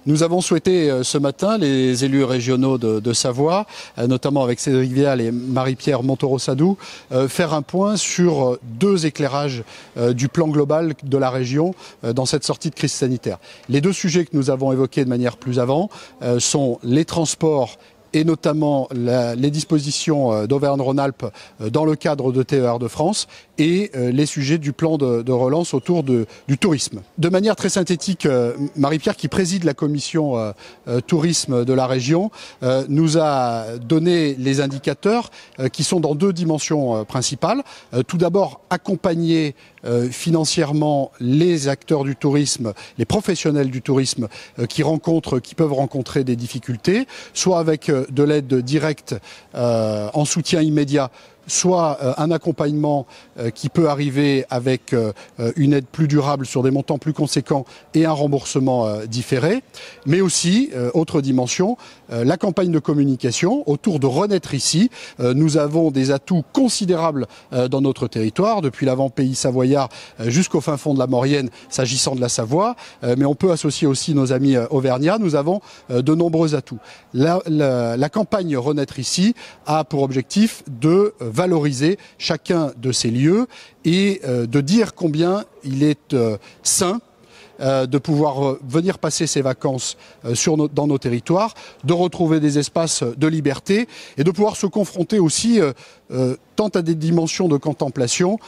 Nous avons souhaité ce matin, les élus régionaux de Savoie, notamment avec Cédric Vial et Marie-Pierre Montoro-Sadou, faire un point sur deux éclairages du plan global de la région dans cette sortie de crise sanitaire. Les deux sujets que nous avons évoqués de manière plus avant sont les transports et notamment les dispositions d'Auvergne-Rhône-Alpes dans le cadre de TER de France et les sujets du plan de relance autour du tourisme. De manière très synthétique, Marie-Pierre, qui préside la commission tourisme de la région, nous a donné les indicateurs qui sont dans deux dimensions principales. Tout d'abord, accompagner financièrement les acteurs du tourisme, les professionnels du tourisme qui peuvent rencontrer des difficultés, soit avec de l'aide directe en soutien immédiat, soit un accompagnement qui peut arriver avec une aide plus durable sur des montants plus conséquents et un remboursement différé. Mais aussi, autre dimension, la campagne de communication autour de Renaître ici. Nous avons des atouts considérables dans notre territoire, depuis l'avant-pays savoyard jusqu'au fin fond de la Maurienne, s'agissant de la Savoie. Mais on peut associer aussi nos amis auvergnats. Nous avons de nombreux atouts. La campagne Renaître ici a pour objectif de valoriser chacun de ces lieux et de dire combien il est sain de pouvoir venir passer ses vacances dans nos territoires, de retrouver des espaces de liberté et de pouvoir se confronter aussi tant à des dimensions de contemplation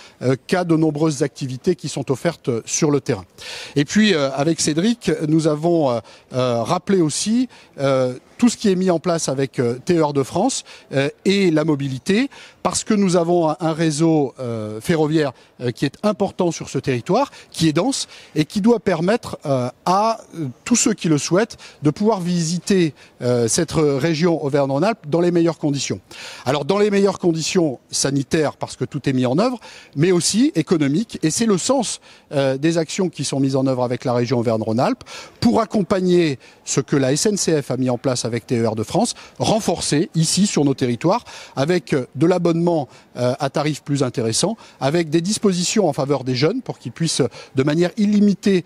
qu'à de nombreuses activités qui sont offertes sur le terrain. Et puis avec Cédric, nous avons rappelé aussi tout ce qui est mis en place avec TER de France et la mobilité, parce que nous avons un réseau ferroviaire qui est important sur ce territoire, qui est dense et qui doit permettre à tous ceux qui le souhaitent de pouvoir visiter cette région Auvergne-Rhône-Alpes dans les meilleures conditions. Alors dans les meilleures conditions sanitaires, parce que tout est mis en œuvre, mais aussi économiques, et c'est le sens des actions qui sont mises en œuvre avec la région Auvergne-Rhône-Alpes pour accompagner ce que la SNCF a mis en place avec TER de France, renforcer ici sur nos territoires avec de l'abonnement à tarif plus intéressant, avec des dispositions en faveur des jeunes pour qu'ils puissent de manière illimitée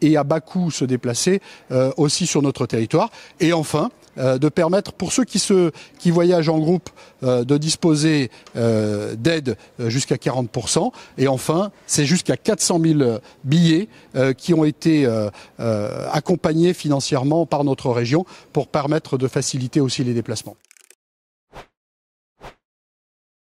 et à bas coût se déplacer aussi sur notre territoire. Et enfin, de permettre pour ceux qui voyagent en groupe de disposer d'aides jusqu'à 40%. Et enfin, c'est jusqu'à 400 000 billets qui ont été accompagnés financièrement par notre région pour permettre de faciliter aussi les déplacements.